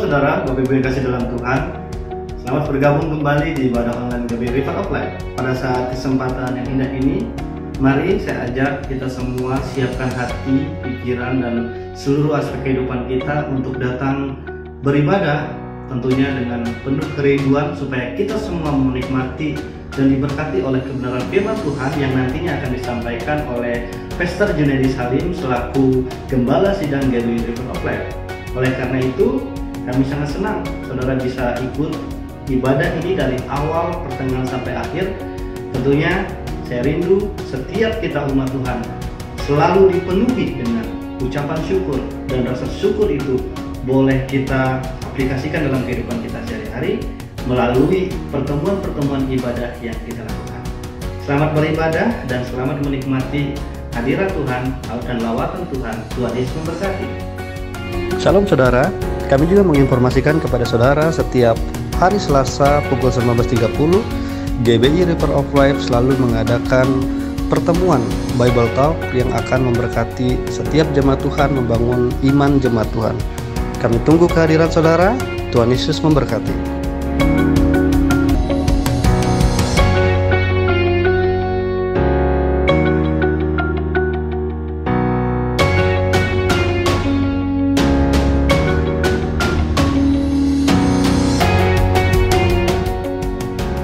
Saudara, Bapak Ibu yang kasih dalam Tuhan, selamat bergabung kembali di ibadah online GBI River of Life. Pada saat kesempatan yang indah ini, mari saya ajak kita semua siapkan hati, pikiran, dan seluruh aspek kehidupan kita untuk datang beribadah, tentunya dengan penuh kerinduan supaya kita semua menikmati dan diberkati oleh kebenaran firman Tuhan yang nantinya akan disampaikan oleh Pastor Junedi Salim selaku Gembala Sidang GBI River of Life. Oleh karena itu, kami sangat senang saudara bisa ikut ibadah ini dari awal, pertengahan sampai akhir. Tentunya saya rindu setiap kita umat Tuhan selalu dipenuhi dengan ucapan syukur, dan rasa syukur itu boleh kita aplikasikan dalam kehidupan kita sehari-hari melalui pertemuan-pertemuan ibadah yang kita lakukan. Selamat beribadah dan selamat menikmati hadirat Tuhan dan lawatan Tuhan. Tuhan Yesus memberkati. Shalom saudara, kami juga menginformasikan kepada saudara setiap hari Selasa pukul 19.30 GBI River of Life selalu mengadakan pertemuan Bible Talk yang akan memberkati setiap jemaat Tuhan, membangun iman jemaat Tuhan. Kami tunggu kehadiran saudara. Tuhan Yesus memberkati.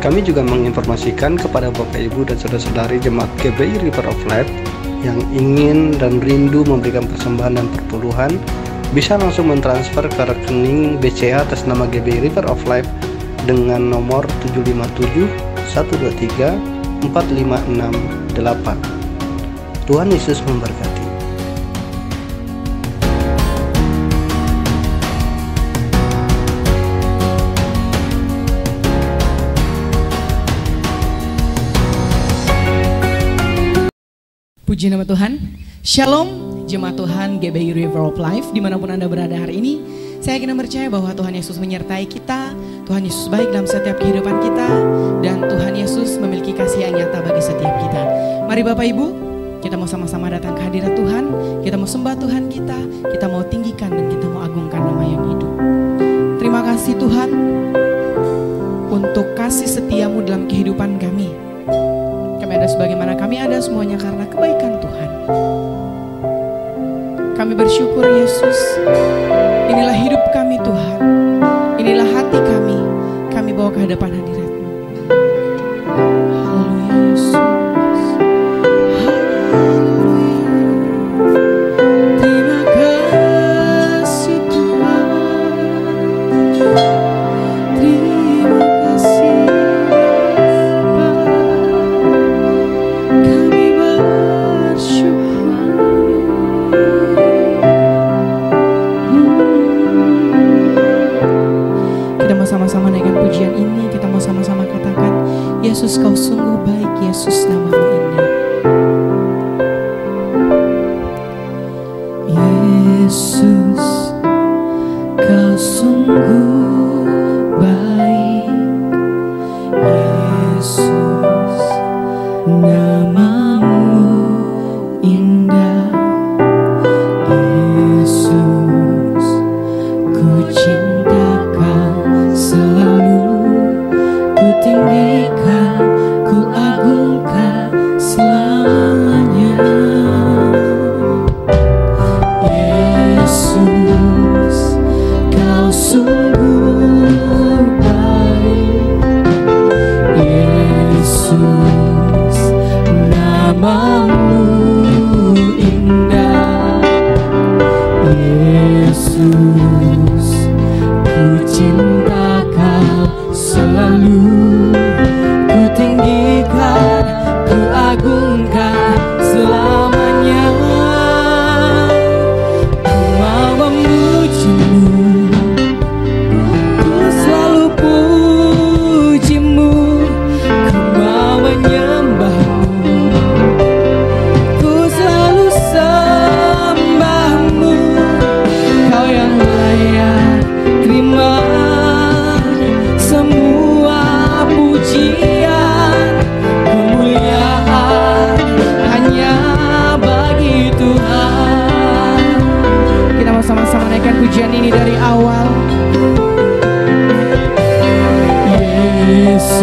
Kami juga menginformasikan kepada Bapak Ibu dan saudara-saudari jemaat GBI River of Life yang ingin dan rindu memberikan persembahan dan perpuluhan, bisa langsung mentransfer ke rekening BCA atas nama GBI River of Life dengan nomor 757 123 4568. Tuhan Yesus memberkati. Puji nama Tuhan. Shalom jemaat Tuhan GBI River of Life dimanapun Anda berada hari ini. Saya yakin dan percaya bahwa Tuhan Yesus menyertai kita. Tuhan Yesus baik dalam setiap kehidupan kita, dan Tuhan Yesus memiliki kasih yang nyata bagi setiap kita. Mari Bapak Ibu, kita mau sama-sama datang ke hadirat Tuhan. Kita mau sembah Tuhan kita mau tinggikan dan kita mau agungkan nama yang hidup. Terima kasih Tuhan untuk kasih setiamu dalam kehidupan kami. Kami ada sebagaimana kami ada semuanya karena kebaikan Tuhan. Kami bersyukur Yesus. Inilah hidup kami Tuhan. Inilah hati kami. Kami bawa ke hadapan hadirat-Mu. Haleluya Yesus. Haleluya. Terima kasih Tuhan. Terima kasih. Sama-sama naikkan pujian ini, kita mau sama-sama katakan, Yesus kau sungguh baik, Yesus namamu indah. Yesus kau sungguh baik, Yesus namamu indah, Yesus ku cintakan selalu, ku tinggikan, ku agungkan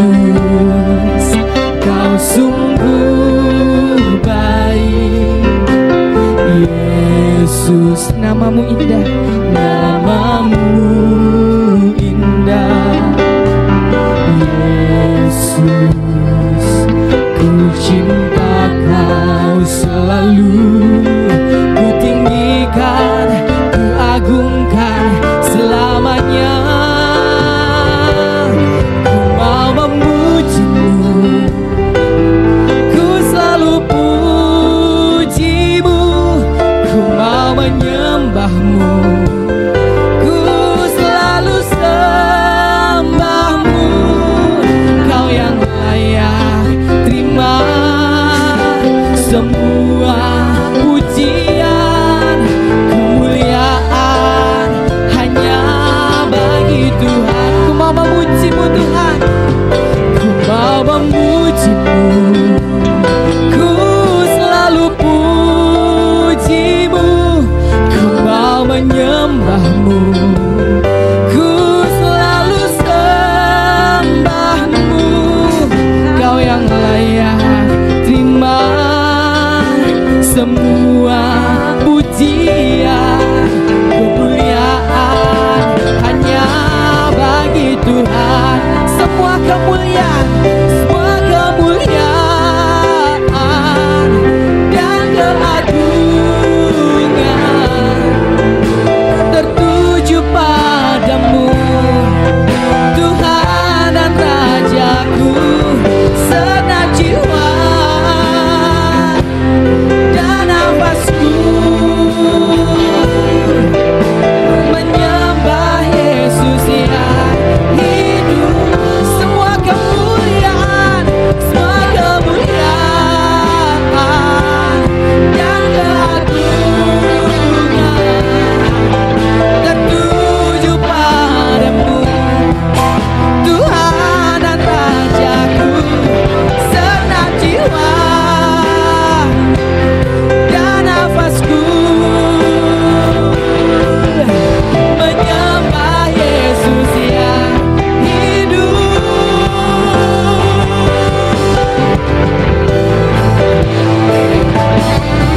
Yesus, Kau sungguh baik. Yesus, namamu indah, namamu indah. Yesus, ku cinta Kau selalu, ku tinggikan, ku agungkan selamanya. Ku mau memujimu, ku selalu pujimu, ku mau menyembahmu, ku selalu sembahmu. Kau yang layak terima semua pujian, kemuliaan hanya bagi Tuhan. Ku mau memujimu Tuhan, ku mau memujimu, ku selalu pujimu, ku mau menyembahmu, ku selalu sembahmu. Kau yang layak terima semua pujian, kemuliaan hanya bagi Tuhan. Semua kemuliaan, semua kemuliaan dan keagungan tertuju padamu, Tuhan dan Rajaku. Senang jiwa dan nafasku menyembah Yesus yang hidup. Semua kemuliaan, semua kemuliaan dan keagungan tertuju padamu, Tuhan dan Rajaku. Senang jiwa dan nafasku menyembah Yesus yang hidup.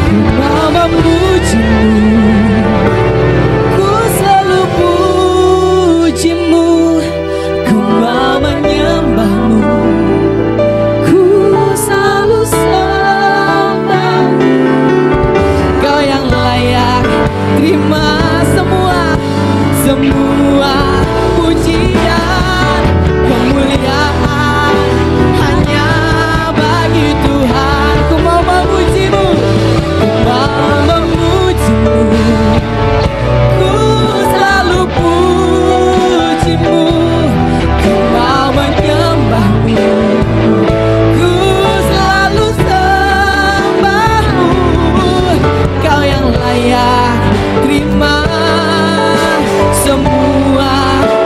Ku mau memujimu, ku selalu pujimu, ku mau menyembahmu, ku selalu sembahmu. Kau yang layak terima semua pujian, kemuliaan hanya bagi Tuhan. Ku mau memujimu, ku mau memujimu, ku selalu pujimu, ku mau menyembahmu, ku selalu sembahmu. Kau yang layak terima semua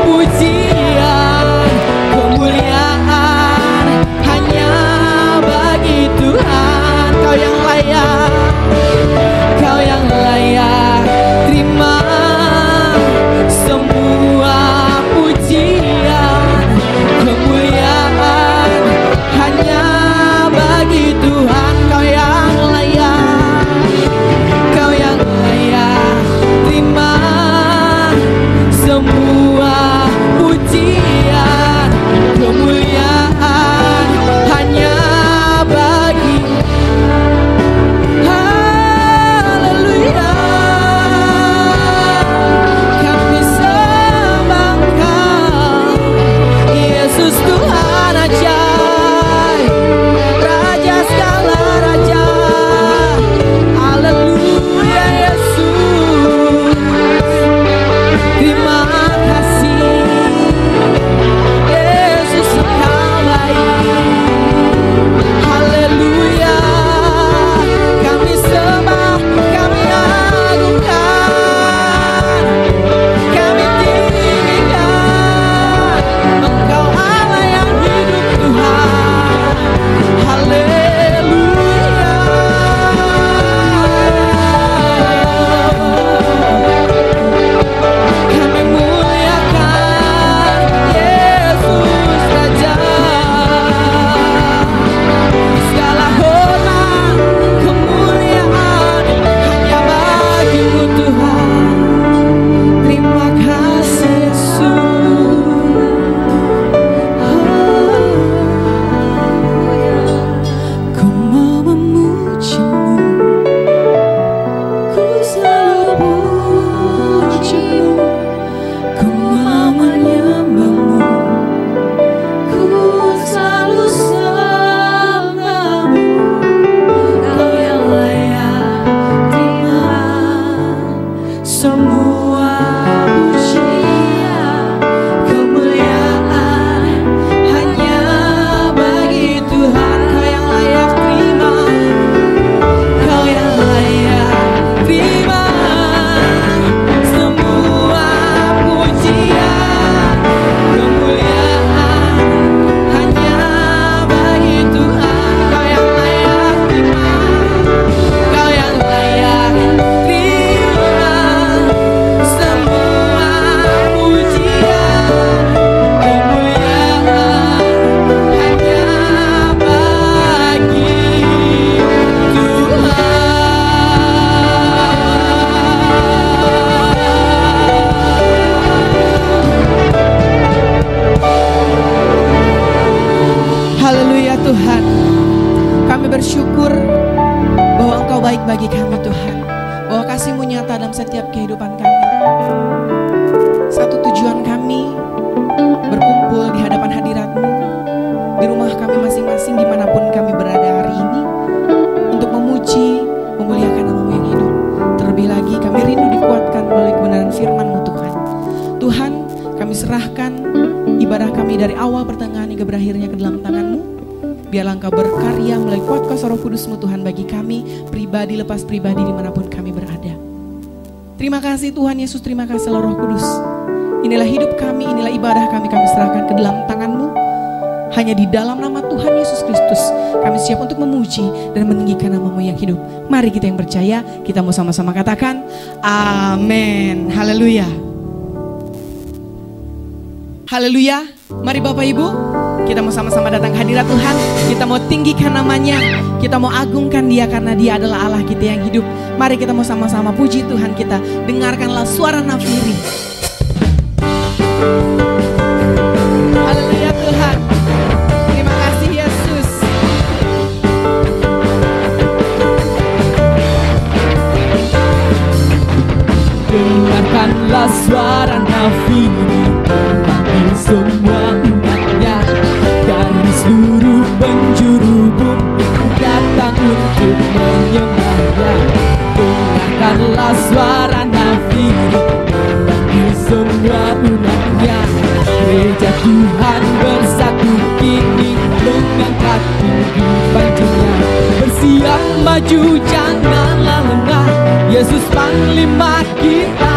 pujian, kemuliaan hanya bagi Tuhan. Kau yang layak, kau yang layak terima semua pujian, kemuliaan hanya bagi Tuhan. Kau yang layak, kau yang layak terima semua pujian, kemuliaan hanya bagi. Haleluya, kami sembah Kau, Yesus Tuhan ajaib, Raja segala raja. Haleluya Yesus, terima kasih Yesus, Kau baik. Haleluya, kami sembah, kami agungkan, kami tinggikan Engkau Allah yang hidup Tuhan. Tuhan, kami bersyukur bahwa Engkau baik bagi kami Tuhan, bahwa kasih-Mu nyata dalam setiap kehidupan kami. Satu tujuan kami berkumpul di hadapan hadirat-Mu, di rumah kami masing-masing dimanapun kami berada hari ini, untuk memuji, memuliakan nama-Mu yang hidup. Terlebih lagi kami rindu dikuatkan melalui kebenaran firman-Mu Tuhan. Tuhan, kami serahkan ibadah kami dari awal pertengahan hingga berakhirnya ke dalam tangan-Mu. Biarlah Engkau berkarya melalui kuat kuasa Roh Kudus-Mu Tuhan bagi kami, pribadi lepas pribadi dimanapun kami berada. Terima kasih Tuhan Yesus, terima kasih Roh Kudus. Inilah hidup kami, inilah ibadah kami serahkan ke dalam tangan-Mu. Hanya di dalam nama Tuhan Yesus Kristus kami siap untuk memuji dan meninggikan nama-Mu yang hidup. Mari kita yang percaya, kita mau sama-sama katakan amin. Haleluya. Haleluya. Mari Bapak Ibu, kita mau sama-sama datang ke hadirat Tuhan. Kita mau tinggikan namanya, kita mau agungkan Dia karena Dia adalah Allah kita yang hidup. Mari kita mau sama-sama puji Tuhan kita. Dengarkanlah suara nafiri. Haleluya Tuhan. Terima kasih Yesus. Dengarkanlah suara nafiri memanggil semua umatnya dari seluruh penjuru bumi datang untuk menyembahnya. Dengarkanlah suara nafiri memanggil semua umatnya. Gereja Tuhan bersatu kini mengangkat tinggi bajunya. Bersiap maju janganlah lengah, Yesus Panglima kita.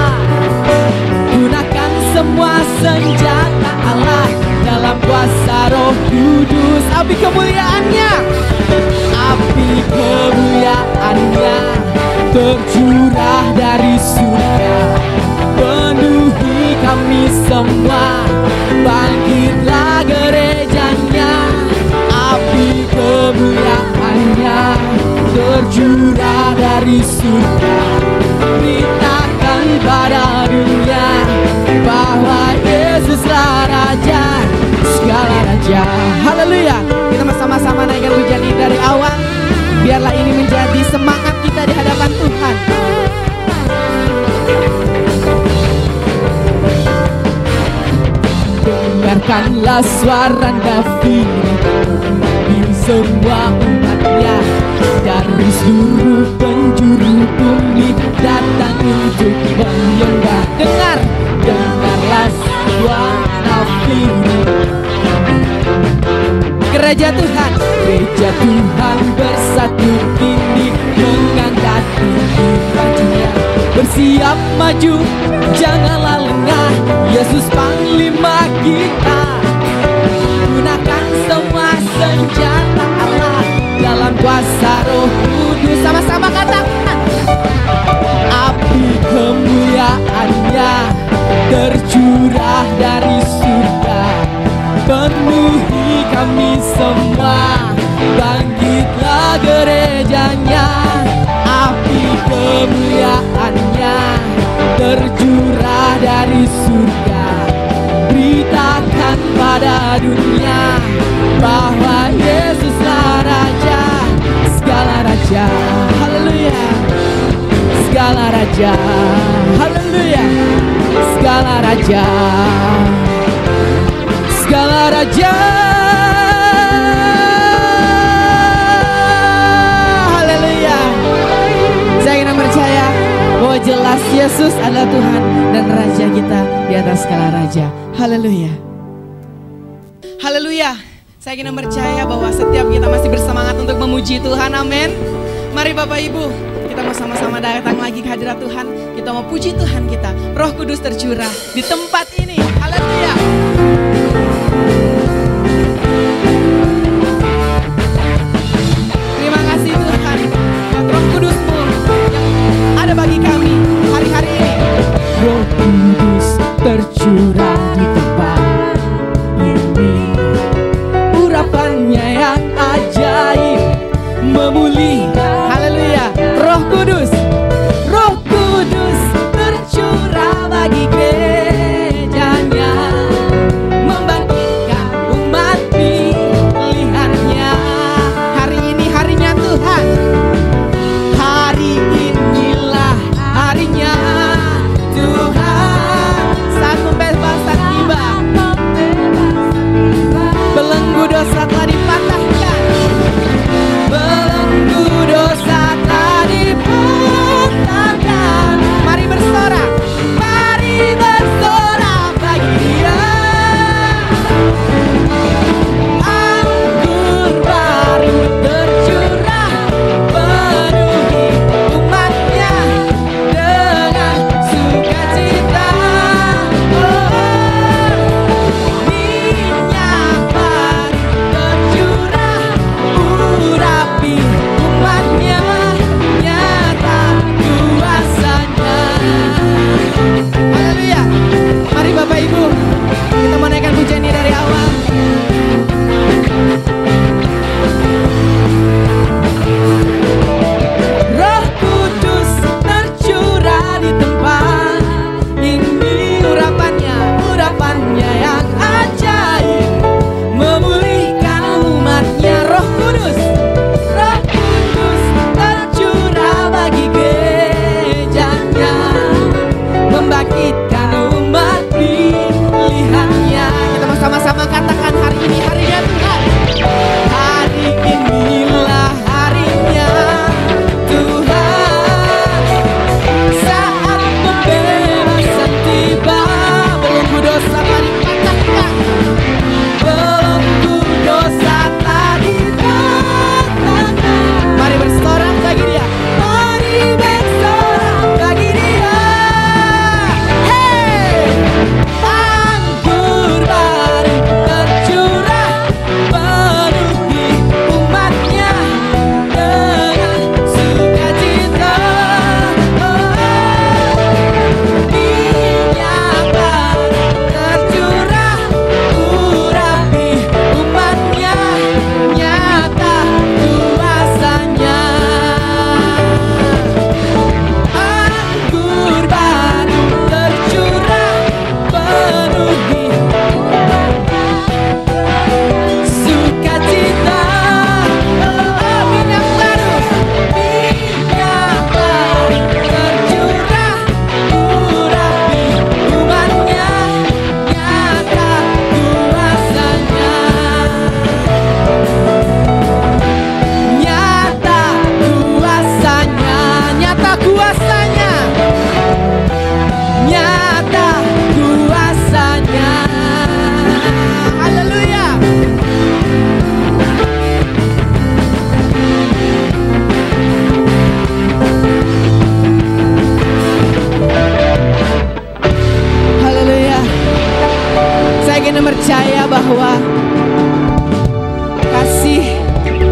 Gunakan semua senjata Allah dalam kuasa Roh Kudus. Api kemuliaannya, api kemuliaannya tercurah dari surga. Penuhi kami semua, bangkitlah gerejanya. Api kemuliaannya tercurah dari surga. Beritakan pada dunia bahwa Yesuslah Raja segala raja. Haleluya. Kita sama-sama naikkan pujian ini dari awal. Biarlah ini menjadi semangat kita di hadapan Tuhan. Dengarkanlah suara nafiri memanggil semua umatnya dari seluruh penjuru bumi datang untuk menyembah. Dengarlah suara nafiri. Gereja Tuhan bersatu kini mengangkat tinggi bajunya. Bersiap maju, janganlah lengah, Yesus Panglima kita. Gunakan semua senjata Allah dalam kuasa Roh Kudus. Sama-sama katakan, api kemuliaannya tercurah dari surga. Penuhi kami semua, bangkitlah gerejanya. Api kemuliaannya tercurah dari surga. Beritakan pada dunia bahwa Yesuslah Raja segala raja. Haleluya. Segala raja. Haleluya. Segala raja. Segala raja. Haleluya. Saya ingin percaya bahwa jelas Yesus adalah Tuhan dan Raja kita di atas segala raja. Haleluya. Haleluya. Saya ingin percaya bahwa setiap kita masih bersemangat untuk memuji Tuhan. Amin. Mari Bapak Ibu, kita mau sama-sama datang lagi ke hadirat Tuhan. Kita mau puji Tuhan kita. Roh Kudus tercurah di tempat ini. Haleluya. Terima kasih Tuhan buat Roh Kudus-Mu yang ada bagi kami hari-hari ini. Roh Kudus tercurah di tempat ini. Urapannya yang ajaib memulihkan. Haleluya. Roh Kudus tercurah bagi gerejanya.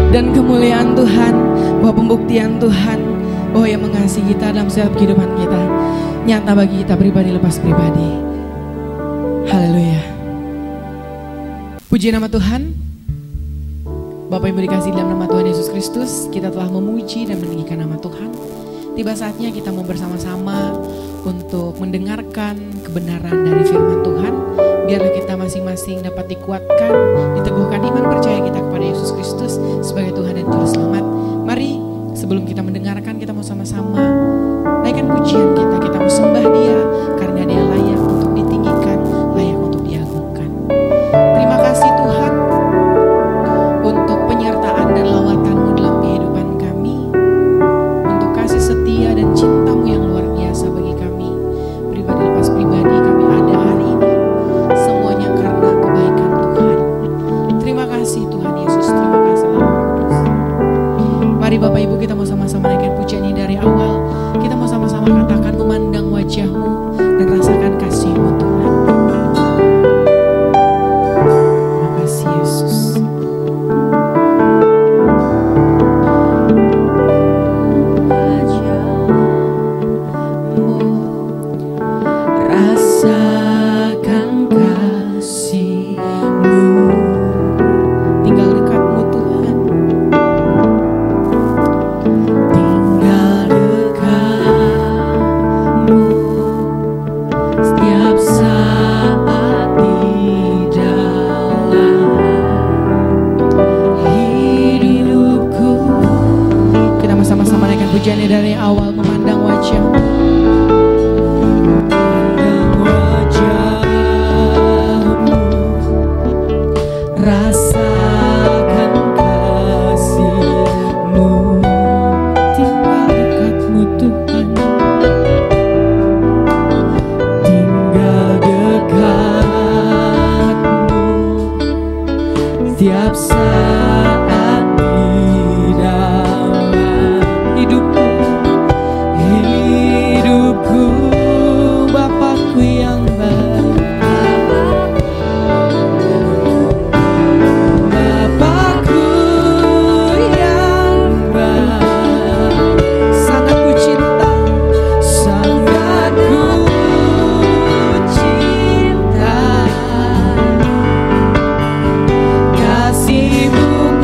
dan kemuliaan Tuhan, bahwa pembuktian Tuhan bahwa yang mengasihi kita dalam setiap kehidupan kita nyata bagi kita pribadi lepas pribadi. Haleluya. Puji nama Tuhan. Bapak Ibu dikasih dalam nama Tuhan Yesus Kristus, kita telah memuji dan meninggikan nama Tuhan. Tiba saatnya kita mau bersama-sama untuk mendengarkan kebenaran dari firman Tuhan. Biarlah kita masing-masing dapat dikuatkan, diteguhkan iman percaya kita kepada Yesus Kristus sebagai Tuhan dan Juru Selamat. Mari sebelum kita mendengarkan, kita mau sama-sama naikkan pujian kita mau sembah Dia karena Dia layak untuk ditinggikan, layak untuk diagungkan. Terima kasih Tuhan untuk penyertaan dan lawatan-Mu dalam kehidupan kami, untuk kasih setia dan cinta-Mu yang luar biasa bagi kami pribadi lepas pribadi. Kami ada hari ini semuanya karena kebaikan Tuhan. Terima kasih Tuhan Yesus, terima kasih Roh Kudus. Mari Bapak Ibu kita mau sama-sama naikkan pujian ini dari awal. Kita mau sama-sama katakan, memandang wajah-Mu dan rasakan kasih-Mu Tuhan. Terima kasih Yesus. Rasakan kasih-Mu, tinggal dekat-Mu Tuhan. Tinggal dekat-Mu setiap saat di dalam hidupku. Kita sama-sama naikkan pujiannya dari awal, memandang wajah-Mu. Rasakan kasih-Mu, tinggal dekat-Mu Tuhan. Tinggal dekat-Mu setiap saat di dalam hidupku, hidupku, Bapakku yang baik. Kasih-Mu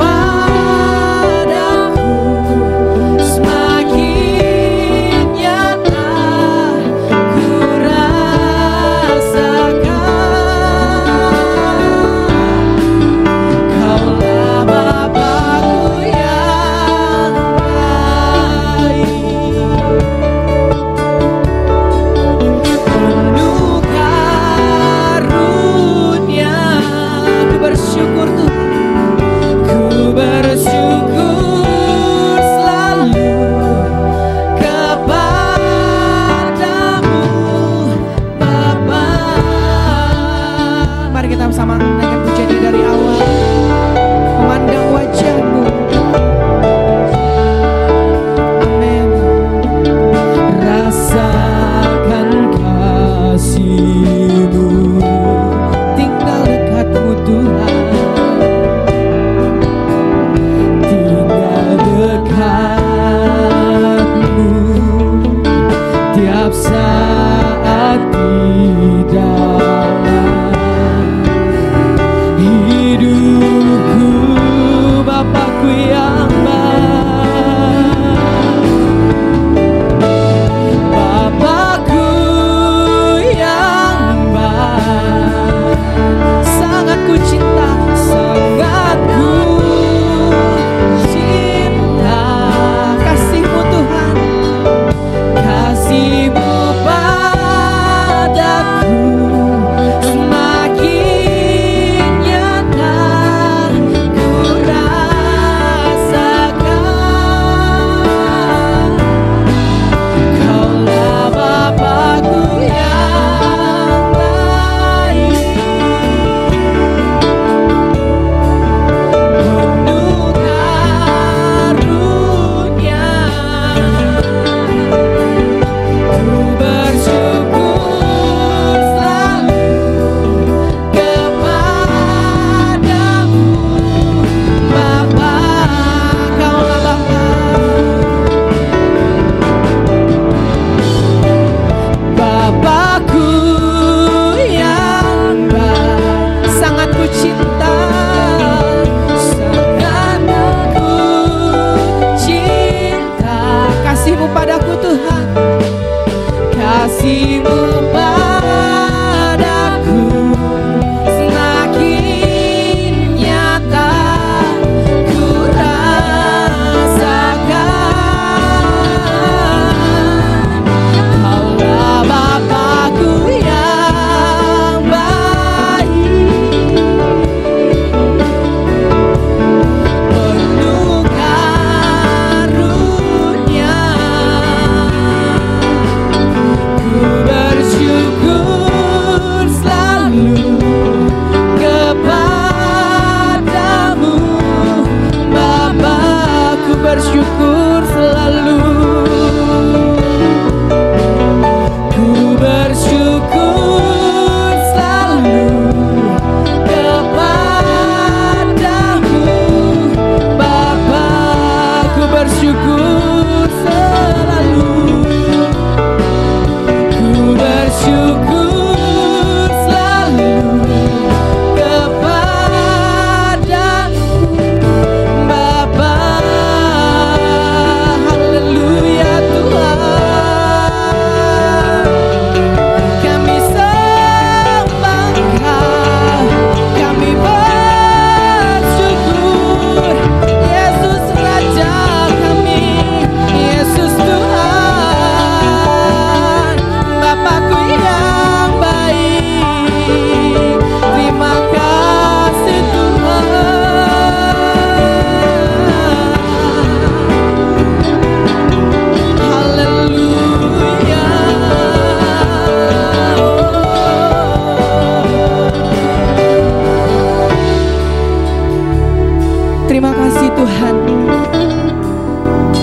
Terima kasih Tuhan,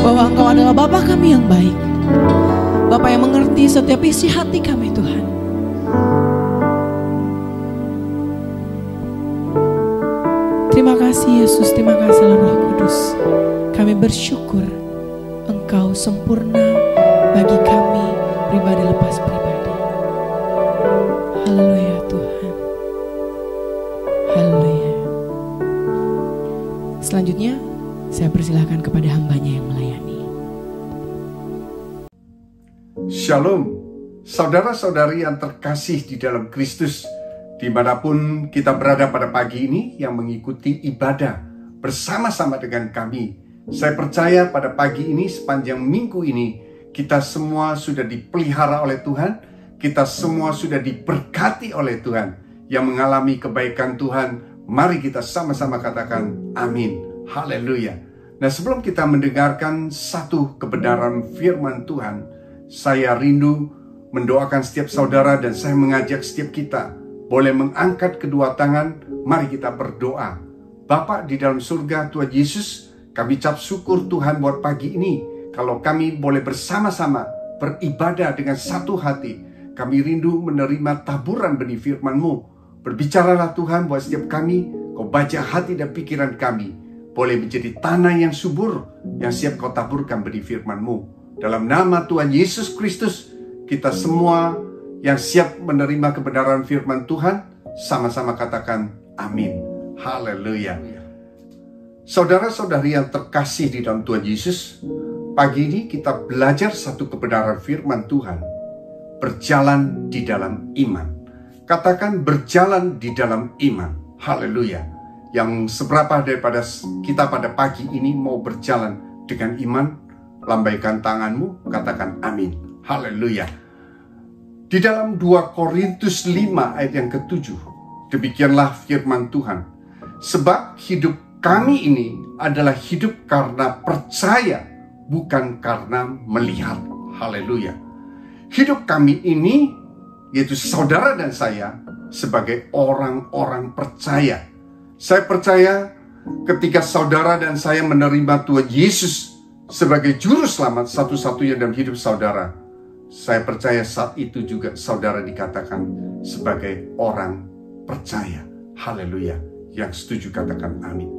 bahwa Engkau adalah Bapa kami yang baik, Bapa yang mengerti setiap isi hati kami Tuhan. Terima kasih Yesus, terima kasih Roh Kudus. Kami bersyukur Engkau sempurna bagi kami pribadi lepas pribadi. Haleluya Tuhan. Haleluya. Selanjutnya saya persilahkan kepada hambanya yang melayani. Shalom, saudara-saudari yang terkasih di dalam Kristus, dimanapun kita berada pada pagi ini yang mengikuti ibadah bersama-sama dengan kami. Saya percaya pada pagi ini, sepanjang minggu ini, kita semua sudah dipelihara oleh Tuhan, kita semua sudah diberkati oleh Tuhan. Yang mengalami kebaikan Tuhan, mari kita sama-sama katakan amin. Haleluya. Nah, sebelum kita mendengarkan satu kebenaran firman Tuhan, saya rindu mendoakan setiap saudara dan saya mengajak setiap kita boleh mengangkat kedua tangan. Mari kita berdoa. Bapa di dalam surga, Tuhan Yesus, kami ucap syukur Tuhan buat pagi ini. Kalau kami boleh bersama-sama beribadah dengan satu hati, kami rindu menerima taburan benih firman-Mu. Berbicaralah Tuhan buat setiap kami, Kau baca hati dan pikiran kami, boleh menjadi tanah yang subur, yang siap Kau taburkan benih firman-Mu. Dalam nama Tuhan Yesus Kristus, kita semua yang siap menerima kebenaran firman Tuhan, sama-sama katakan amin. Haleluya. Saudara-saudari yang terkasih di dalam Tuhan Yesus, pagi ini kita belajar satu kebenaran firman Tuhan. Berjalan di dalam iman. Katakan berjalan di dalam iman. Haleluya. Yang seberapa daripada kita pada pagi ini mau berjalan dengan iman, lambaikan tanganmu, katakan amin. Haleluya. Di dalam 2 Korintus 5 ayat yang ke-7, demikianlah firman Tuhan. Sebab hidup kami ini adalah hidup karena percaya, bukan karena melihat. Haleluya. Hidup kami ini, yaitu saudara dan saya, sebagai orang-orang percaya. Saya percaya ketika saudara dan saya menerima Tuhan Yesus sebagai juru selamat satu-satunya dalam hidup saudara, saya percaya saat itu juga saudara dikatakan sebagai orang percaya. Haleluya. Yang setuju katakan amin.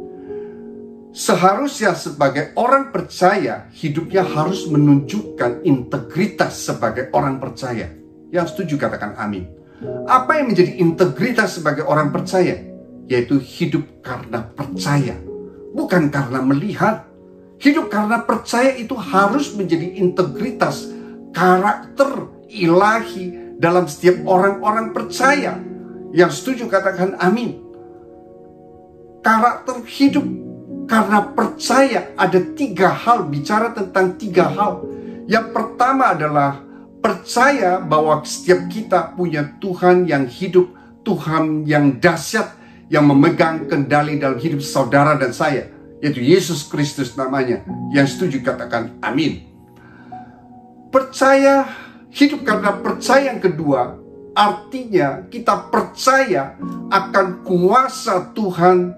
Seharusnya sebagai orang percaya, hidupnya harus menunjukkan integritas sebagai orang percaya. Yang setuju katakan amin. Apa yang menjadi integritas sebagai orang percaya? Yaitu hidup karena percaya, bukan karena melihat. Hidup karena percaya itu harus menjadi integritas karakter ilahi dalam setiap orang-orang percaya. Yang setuju katakan amin. Karakter hidup karena percaya ada 3 hal, bicara tentang 3 hal. Yang pertama adalah percaya bahwa setiap kita punya Tuhan yang hidup, Tuhan yang dahsyat, yang memegang kendali dalam hidup saudara dan saya, yaitu Yesus Kristus namanya. Yang setuju katakan amin. Percaya, hidup karena percaya yang kedua, artinya kita percaya akan kuasa Tuhan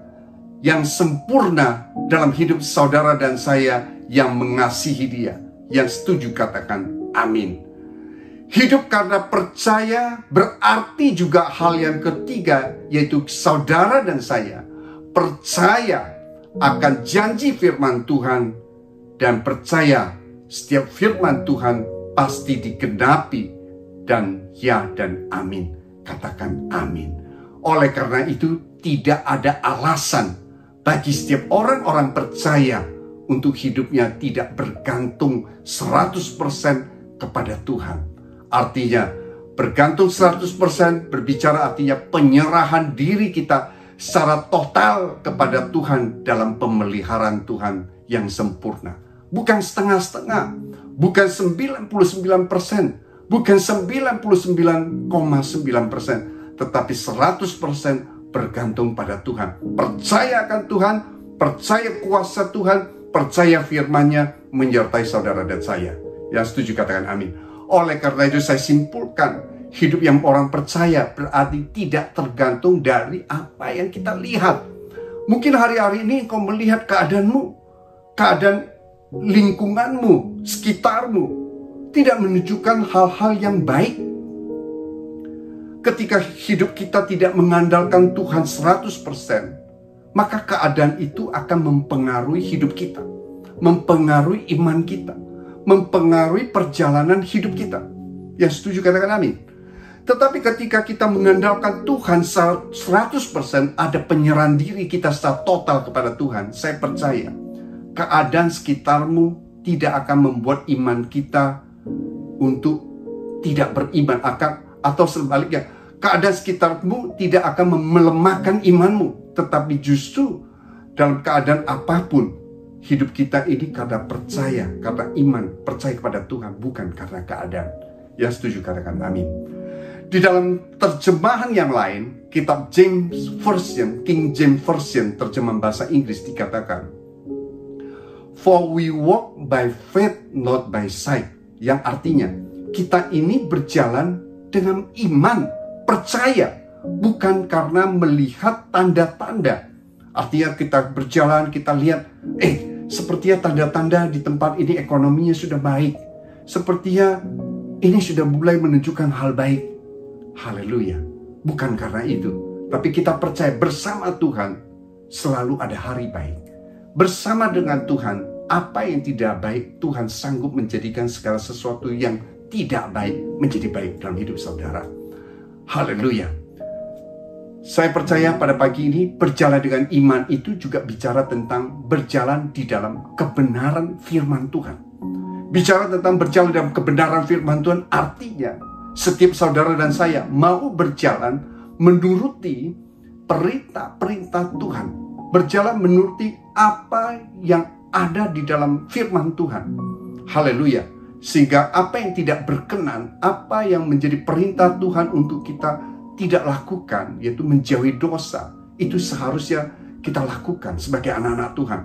yang sempurna dalam hidup saudara dan saya yang mengasihi Dia. Yang setuju katakan amin. Hidup karena percaya berarti juga hal yang ketiga, yaitu saudara dan saya percaya akan janji firman Tuhan dan percaya setiap firman Tuhan pasti digenapi dan ya dan amin. Katakan amin. Oleh karena itu tidak ada alasan bagi setiap orang-orang percaya untuk hidupnya tidak bergantung 100% kepada Tuhan. Artinya bergantung 100% berbicara artinya penyerahan diri kita secara total kepada Tuhan dalam pemeliharaan Tuhan yang sempurna. Bukan setengah-setengah, bukan 99%, bukan 99,9%, tetapi 100% bergantung pada Tuhan. Percaya akan Tuhan, percaya kuasa Tuhan, percaya firman-Nya menyertai saudara dan saya. Yang setuju katakan amin. Oleh karena itu saya simpulkan, hidup yang orang percaya berarti tidak tergantung dari apa yang kita lihat. Mungkin hari-hari ini engkau melihat keadaanmu, keadaan lingkunganmu, sekitarmu, tidak menunjukkan hal-hal yang baik. Ketika hidup kita tidak mengandalkan Tuhan 100%, maka keadaan itu akan mempengaruhi hidup kita, mempengaruhi iman kita, mempengaruhi perjalanan hidup kita. Yang setuju katakan amin. Tetapi ketika kita mengandalkan Tuhan 100%, ada penyerahan diri kita secara total kepada Tuhan, saya percaya keadaan sekitarmu tidak akan membuat iman kita untuk tidak beriman, atau sebaliknya, keadaan sekitarmu tidak akan melemahkan imanmu, tetapi justru dalam keadaan apapun, hidup kita ini karena percaya, karena iman, percaya kepada Tuhan, bukan karena keadaan. Yang setuju katakan amin. Di dalam terjemahan yang lain, kitab James Version, King James Version, terjemahan bahasa Inggris dikatakan, "For we walk by faith, not by sight." Yang artinya, kita ini berjalan dengan iman, percaya, bukan karena melihat tanda-tanda. Artinya kita berjalan, kita lihat, sepertinya tanda-tanda di tempat ini ekonominya sudah baik. Sepertinya ini sudah mulai menunjukkan hal baik. Haleluya. Bukan karena itu, tapi kita percaya bersama Tuhan selalu ada hari baik. Bersama dengan Tuhan, apa yang tidak baik, Tuhan sanggup menjadikan segala sesuatu yang tidak baik menjadi baik dalam hidup saudara. Haleluya. Saya percaya pada pagi ini berjalan dengan iman itu juga bicara tentang berjalan di dalam kebenaran firman Tuhan. Bicara tentang berjalan dalam kebenaran firman Tuhan artinya setiap saudara dan saya mau berjalan menuruti perintah-perintah Tuhan. Berjalan menuruti apa yang ada di dalam firman Tuhan. Haleluya. Sehingga apa yang tidak berkenan, apa yang menjadi perintah Tuhan untuk kita tidak lakukan, yaitu menjauhi dosa, itu seharusnya kita lakukan sebagai anak-anak Tuhan.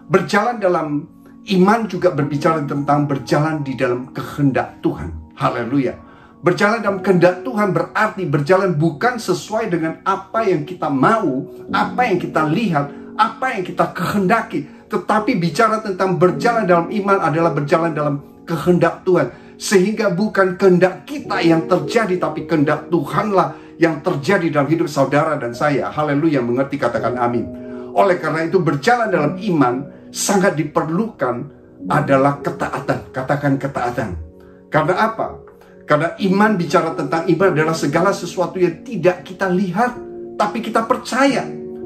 Berjalan dalam iman juga berbicara tentang berjalan di dalam kehendak Tuhan. Haleluya. Berjalan dalam kehendak Tuhan berarti berjalan bukan sesuai dengan apa yang kita mau, apa yang kita lihat, apa yang kita kehendaki. Tetapi bicara tentang berjalan dalam iman adalah berjalan dalam kehendak Tuhan. Sehingga bukan kehendak kita yang terjadi, tapi kehendak Tuhanlah yang terjadi dalam hidup saudara dan saya. Haleluya, mengerti katakan amin. Oleh karena itu berjalan dalam iman sangat diperlukan adalah ketaatan. Katakan ketaatan. Karena apa? Karena iman bicara tentang iman adalah segala sesuatu yang tidak kita lihat, tapi kita percaya.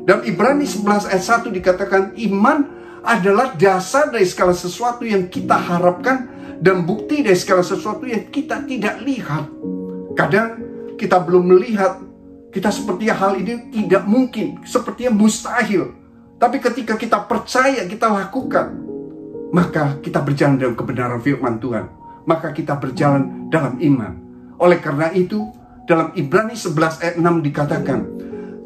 Dalam Ibrani 11 ayat 1 dikatakan iman adalah dasar dari segala sesuatu yang kita harapkan dan bukti dari segala sesuatu yang kita tidak lihat. Kadang kita belum melihat, kita sepertinya hal ini tidak mungkin, sepertinya mustahil. Tapi ketika kita percaya, kita lakukan, maka kita berjalan dalam kebenaran firman Tuhan. Maka kita berjalan dalam iman. Oleh karena itu, dalam Ibrani 11 ayat 6 dikatakan,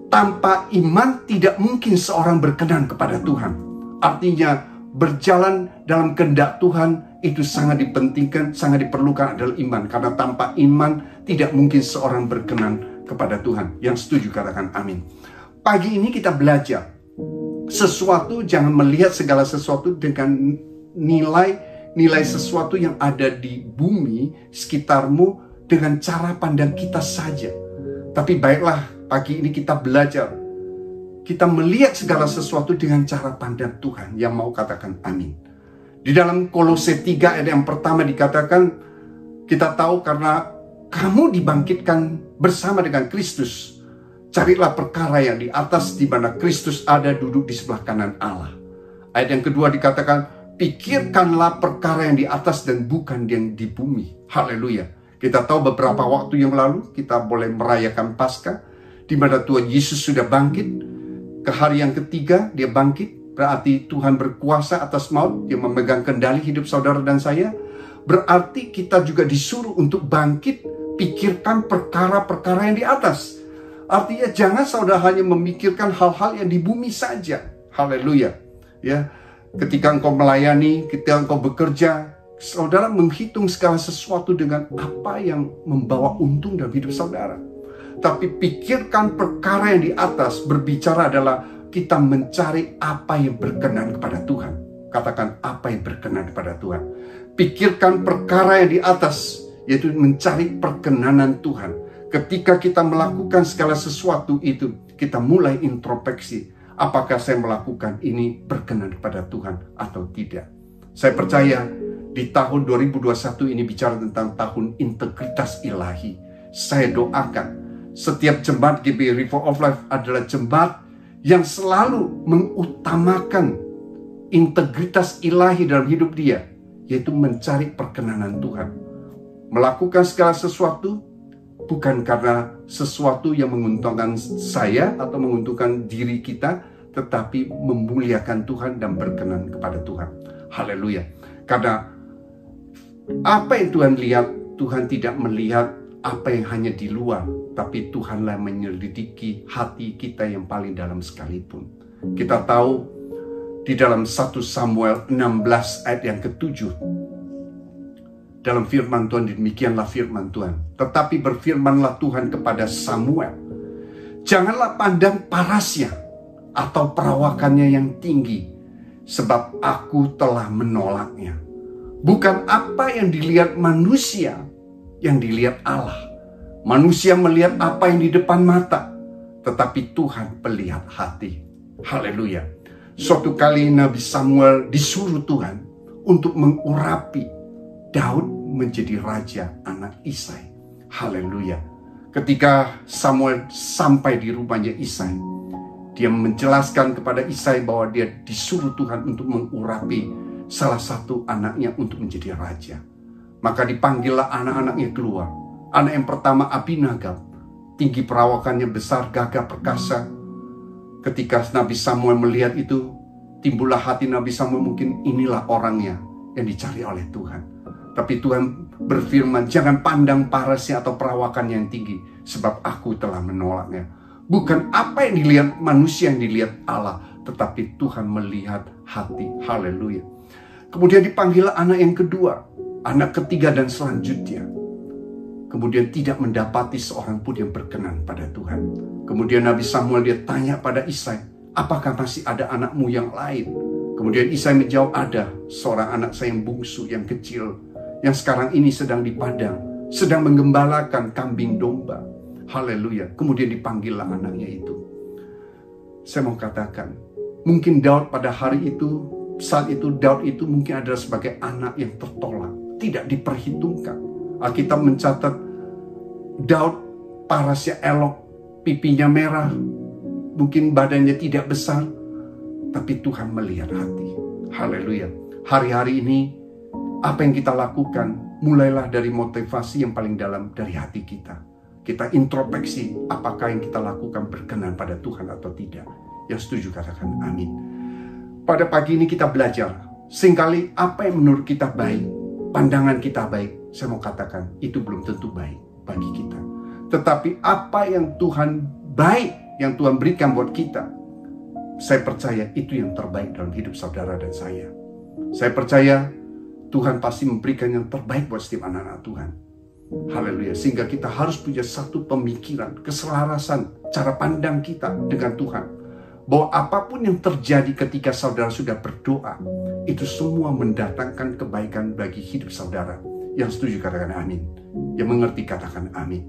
tanpa iman tidak mungkin seorang berkenan kepada Tuhan. Artinya, berjalan dalam kehendak Tuhan itu sangat dipentingkan, sangat diperlukan adalah iman. Karena tanpa iman tidak mungkin seorang berkenan kepada Tuhan. Yang setuju katakan amin. Pagi ini kita belajar sesuatu, jangan melihat segala sesuatu dengan nilai sesuatu yang ada di bumi sekitarmu dengan cara pandang kita saja. Tapi baiklah, pagi ini kita belajar, kita melihat segala sesuatu dengan cara pandang Tuhan. Yang mau katakan amin. Di dalam Kolose 3 ayat yang pertama dikatakan, kita tahu karena kamu dibangkitkan bersama dengan Kristus, carilah perkara yang di atas di mana Kristus ada duduk di sebelah kanan Allah. Ayat yang kedua dikatakan, pikirkanlah perkara yang di atas dan bukan yang di bumi. Haleluya. Kita tahu beberapa waktu yang lalu kita boleh merayakan Paskah, di mana Tuhan Yesus sudah bangkit. Ke hari yang ketiga dia bangkit, berarti Tuhan berkuasa atas maut, dia memegang kendali hidup saudara dan saya. Berarti kita juga disuruh untuk bangkit, pikirkan perkara-perkara yang di atas. Artinya jangan saudara hanya memikirkan hal-hal yang di bumi saja. Haleluya. Ya. Ketika engkau melayani, ketika engkau bekerja, saudara menghitung segala sesuatu dengan apa yang membawa untung dalam hidup saudara. Tapi pikirkan perkara yang di atas, berbicara adalah kita mencari apa yang berkenan kepada Tuhan. Katakan, apa yang berkenan kepada Tuhan. Pikirkan perkara yang di atas, yaitu mencari perkenanan Tuhan. Ketika kita melakukan segala sesuatu itu, kita mulai introspeksi. Apakah saya melakukan ini berkenan kepada Tuhan atau tidak? Saya percaya di tahun 2021 ini bicara tentang tahun integritas ilahi. Saya doakan setiap jemaat GBI River of Life adalah jemaat yang selalu mengutamakan integritas ilahi dalam hidup dia, yaitu mencari perkenanan Tuhan. Melakukan segala sesuatu bukan karena sesuatu yang menguntungkan saya atau menguntungkan diri kita, tetapi memuliakan Tuhan dan berkenan kepada Tuhan. Haleluya. Karena apa yang Tuhan lihat, Tuhan tidak melihat apa yang hanya di luar, tapi Tuhanlah menyelidiki hati kita yang paling dalam sekalipun. Kita tahu di dalam 1 Samuel 16 ayat yang ke-7, dalam firman Tuhan, demikianlah firman Tuhan. Tetapi berfirmanlah Tuhan kepada Samuel, janganlah pandang parasnya atau perawakannya yang tinggi, sebab aku telah menolaknya. Bukan apa yang dilihat manusia, yang dilihat Allah. Manusia melihat apa yang di depan mata, tetapi Tuhan melihat hati. Haleluya. Suatu kali Nabi Samuel disuruh Tuhan untuk mengurapi Daud menjadi raja anak Isai. Haleluya. Ketika Samuel sampai di rumahnya Isai, dia menjelaskan kepada Isai bahwa dia disuruh Tuhan untuk mengurapi salah satu anaknya untuk menjadi raja. Maka dipanggillah anak-anaknya keluar. Anak yang pertama Abinadab, tinggi perawakannya, besar, gagah perkasa. Ketika Nabi Samuel melihat itu, timbullah hati Nabi Samuel, mungkin inilah orangnya yang dicari oleh Tuhan. Tapi Tuhan berfirman, jangan pandang parasnya atau perawakannya yang tinggi, sebab aku telah menolaknya. Bukan apa yang dilihat manusia yang dilihat Allah, tetapi Tuhan melihat hati. Haleluya. Kemudian dipanggil anak yang kedua, anak ketiga dan selanjutnya. Kemudian tidak mendapati seorang pun yang berkenan pada Tuhan. Kemudian Nabi Samuel dia tanya pada Isai, apakah masih ada anakmu yang lain? Kemudian Isai menjawab, ada seorang anak saya yang bungsu, yang kecil, yang sekarang ini sedang di padang, sedang menggembalakan kambing domba. Haleluya. Kemudian dipanggillah anaknya itu. Saya mau katakan, mungkin Daud pada hari itu, saat itu Daud itu mungkin adalah sebagai anak yang tertolak, tidak diperhitungkan. Alkitab mencatat Daud parasnya elok, pipinya merah, mungkin badannya tidak besar, tapi Tuhan melihat hati. Haleluya. Hari-hari ini apa yang kita lakukan mulailah dari motivasi yang paling dalam dari hati kita. Kita introspeksi apakah yang kita lakukan berkenan pada Tuhan atau tidak. Yang setuju katakan amin. Pada pagi ini kita belajar, seringkali apa yang menurut kita baik, pandangan kita baik, saya mau katakan itu belum tentu baik bagi kita. Tetapi apa yang Tuhan baik, yang Tuhan berikan buat kita, saya percaya itu yang terbaik dalam hidup saudara dan saya. Saya percaya Tuhan pasti memberikan yang terbaik buat setiap anak-anak Tuhan. Haleluya. Sehingga kita harus punya satu pemikiran, keselarasan, cara pandang kita dengan Tuhan. Bahwa apapun yang terjadi ketika saudara sudah berdoa, itu semua mendatangkan kebaikan bagi hidup saudara. Yang setuju katakan amin. Yang mengerti katakan amin.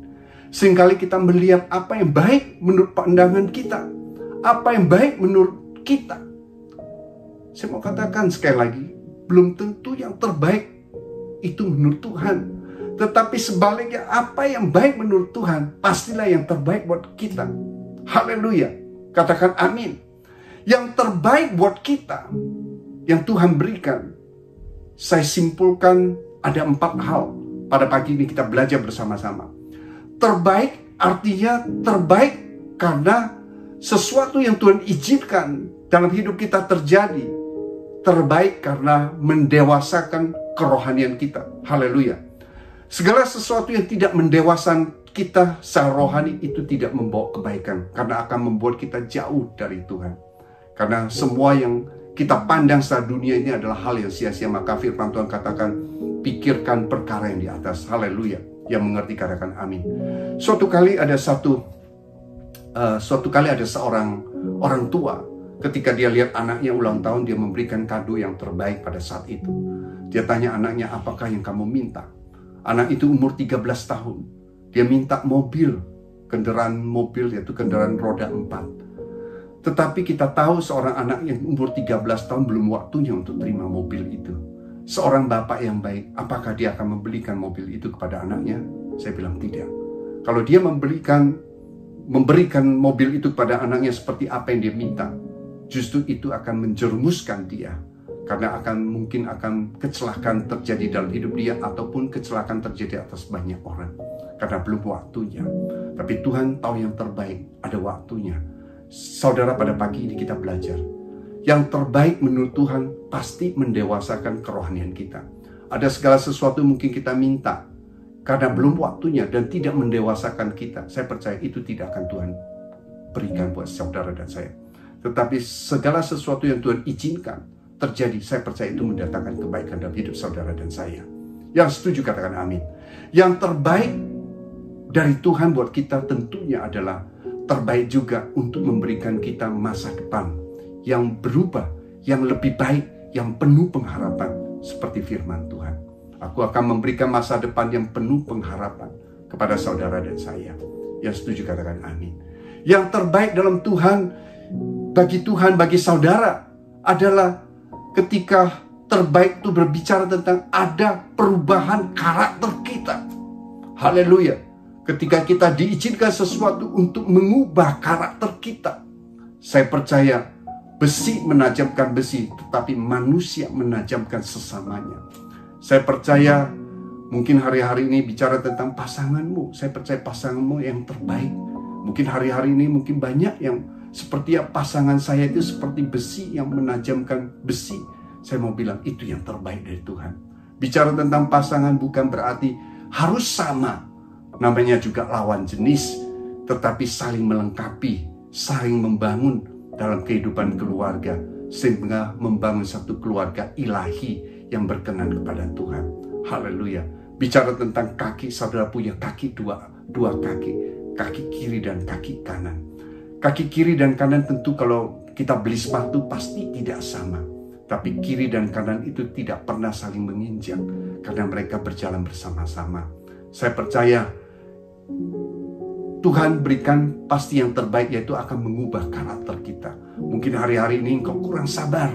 Seringkali kita melihat apa yang baik menurut pandangan kita, apa yang baik menurut kita. Saya mau katakan sekali lagi, belum tentu yang terbaik itu menurut Tuhan. Tetapi sebaliknya, apa yang baik menurut Tuhan pastilah yang terbaik buat kita. Haleluya. Katakan amin. Yang terbaik buat kita, yang Tuhan berikan, saya simpulkan ada 4 hal. Pada pagi ini kita belajar bersama-sama. Terbaik artinya terbaik karena sesuatu yang Tuhan izinkan dalam hidup kita terjadi. Terbaik karena mendewasakan kerohanian kita. Haleluya. Segala sesuatu yang tidak mendewasakan kita secara rohani itu tidak membawa kebaikan, karena akan membuat kita jauh dari Tuhan. Karena semua yang kita pandang secara dunia ini adalah hal yang sia-sia. Maka firman Tuhan katakan, pikirkan perkara yang di atas. Haleluya. Yang mengerti katakan amin. Suatu kali ada seorang orang tua Ketika dia lihat anaknya ulang tahun, dia memberikan kado yang terbaik pada saat itu. Dia tanya anaknya, apakah yang kamu minta? Anak itu umur 13 tahun. Dia minta mobil, kendaraan mobil, yaitu kendaraan roda 4. Tetapi kita tahu seorang anak yang umur 13 tahun belum waktunya untuk terima mobil itu. Seorang bapak yang baik, apakah dia akan membelikan mobil itu kepada anaknya? Saya bilang tidak. Kalau dia memberikan mobil itu kepada anaknya seperti apa yang dia minta, justru itu akan menjerumuskan dia. Karena mungkin akan kecelakaan terjadi dalam hidup dia, ataupun kecelakaan terjadi atas banyak orang. Karena belum waktunya. Tapi Tuhan tahu yang terbaik, ada waktunya. Saudara, pada pagi ini kita belajar. Yang terbaik menurut Tuhan pasti mendewasakan kerohanian kita. Ada segala sesuatu mungkin kita minta karena belum waktunya dan tidak mendewasakan kita. Saya percaya itu tidak akan Tuhan berikan buat saudara dan saya. Tetapi segala sesuatu yang Tuhan izinkan terjadi, saya percaya itu mendatangkan kebaikan dalam hidup saudara dan saya. Yang setuju katakan amin. Yang terbaik dari Tuhan buat kita tentunya adalah terbaik juga untuk memberikan kita masa depan yang berubah, yang lebih baik, yang penuh pengharapan seperti firman Tuhan. Aku akan memberikan masa depan yang penuh pengharapan kepada saudara dan saya. Yang setuju katakan amin. Yang terbaik dalam Tuhan, bagi saudara adalah ketika terbaik itu berbicara tentang ada perubahan karakter kita. Haleluya. Ketika kita diizinkan sesuatu untuk mengubah karakter kita. Saya percaya besi menajamkan besi, tetapi manusia menajamkan sesamanya. Saya percaya mungkin hari-hari ini bicara tentang pasanganmu. Saya percaya pasanganmu yang terbaik. Mungkin hari-hari ini mungkin banyak yang seperti pasangan saya itu seperti besi yang menajamkan besi. Saya mau bilang itu yang terbaik dari Tuhan. Bicara tentang pasangan bukan berarti harus sama. Namanya juga lawan jenis, tetapi saling melengkapi, saling membangun dalam kehidupan keluarga, sehingga membangun satu keluarga ilahi yang berkenan kepada Tuhan. Haleluya. Bicara tentang kaki, saudara punya kaki dua kaki, kaki kiri dan kaki kanan. Kaki kiri dan kanan tentu kalau kita beli sepatu pasti tidak sama. Tapi kiri dan kanan itu tidak pernah saling menginjak karena mereka berjalan bersama-sama. Saya percaya Tuhan berikan pasti yang terbaik, yaitu akan mengubah karakter kita. Mungkin hari-hari ini engkau kurang sabar,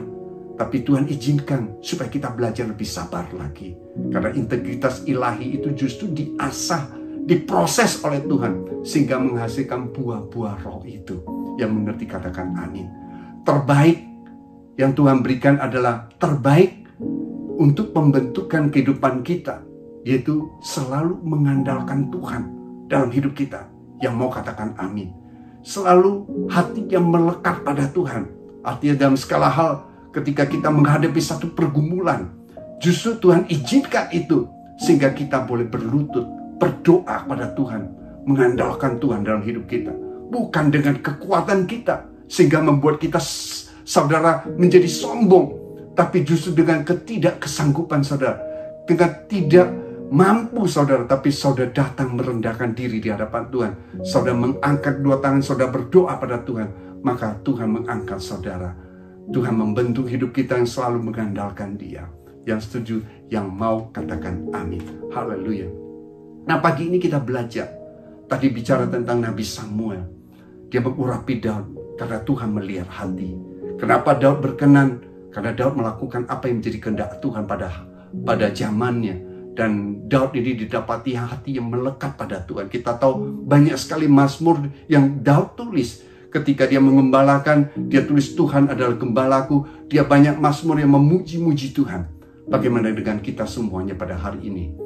tapi Tuhan izinkan supaya kita belajar lebih sabar lagi. Karena integritas ilahi itu justru diasah, diproses oleh Tuhan, sehingga menghasilkan buah-buah roh itu. Yang mengerti katakan amin. Terbaik yang Tuhan berikan adalah terbaik untuk pembentukan kehidupan kita, yaitu selalu mengandalkan Tuhan dalam hidup kita. Yang mau katakan amin. Selalu hati yang melekat pada Tuhan. Artinya dalam segala hal ketika kita menghadapi satu pergumulan, justru Tuhan izinkan itu sehingga kita boleh berlutut, berdoa pada Tuhan, mengandalkan Tuhan dalam hidup kita. Bukan dengan kekuatan kita sehingga membuat kita saudara menjadi sombong, tapi justru dengan ketidakkesanggupan saudara, dengan tidak mampu saudara, tapi saudara datang merendahkan diri di hadapan Tuhan. Saudara mengangkat dua tangan, saudara berdoa pada Tuhan, maka Tuhan mengangkat saudara. Tuhan membentuk hidup kita yang selalu mengandalkan Dia. Yang setuju, yang mau katakan amin. Haleluya. Nah, pagi ini kita belajar. Tadi bicara tentang Nabi Samuel. Dia mengurapi Daud karena Tuhan melihat hati. Kenapa Daud berkenan? Karena Daud melakukan apa yang menjadi kehendak Tuhan pada zamannya. Dan Daud ini didapati hati yang melekat pada Tuhan. Kita tahu banyak sekali mazmur yang Daud tulis. Ketika dia mengembalakan, dia tulis Tuhan adalah gembalaku. Dia banyak mazmur yang memuji-muji Tuhan. Bagaimana dengan kita semuanya pada hari ini?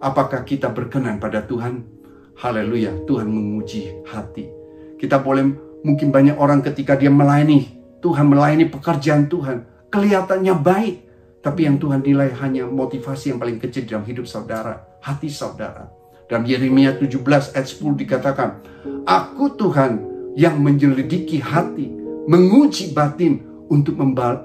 Apakah kita berkenan pada Tuhan? Haleluya, Tuhan menguji hati. Kita boleh, mungkin banyak orang ketika dia melayani Tuhan, melayani pekerjaan Tuhan, kelihatannya baik. Tapi yang Tuhan nilai hanya motivasi yang paling kecil dalam hidup saudara, hati saudara. Dalam Yeremia 17 ayat 10 dikatakan, Aku Tuhan yang menyelidiki hati, menguji batin untuk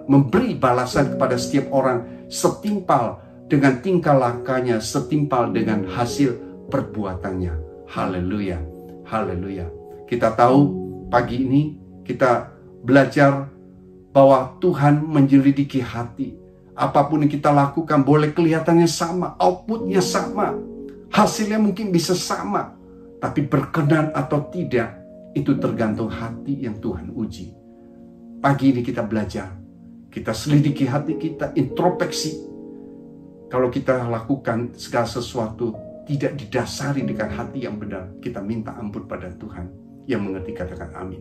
memberi balasan kepada setiap orang setimpal dengan tingkah lakunya, setimpal dengan hasil perbuatannya. Haleluya, haleluya. Kita tahu pagi ini kita belajar bahwa Tuhan menyelidiki hati. Apapun yang kita lakukan boleh kelihatannya sama, outputnya sama, hasilnya mungkin bisa sama, tapi berkenan atau tidak, itu tergantung hati yang Tuhan uji. Pagi ini kita belajar, kita selidiki hati kita, introspeksi. Kalau kita lakukan segala sesuatu tidak didasari dengan hati yang benar, kita minta ampun pada Tuhan. Yang mengerti katakan amin.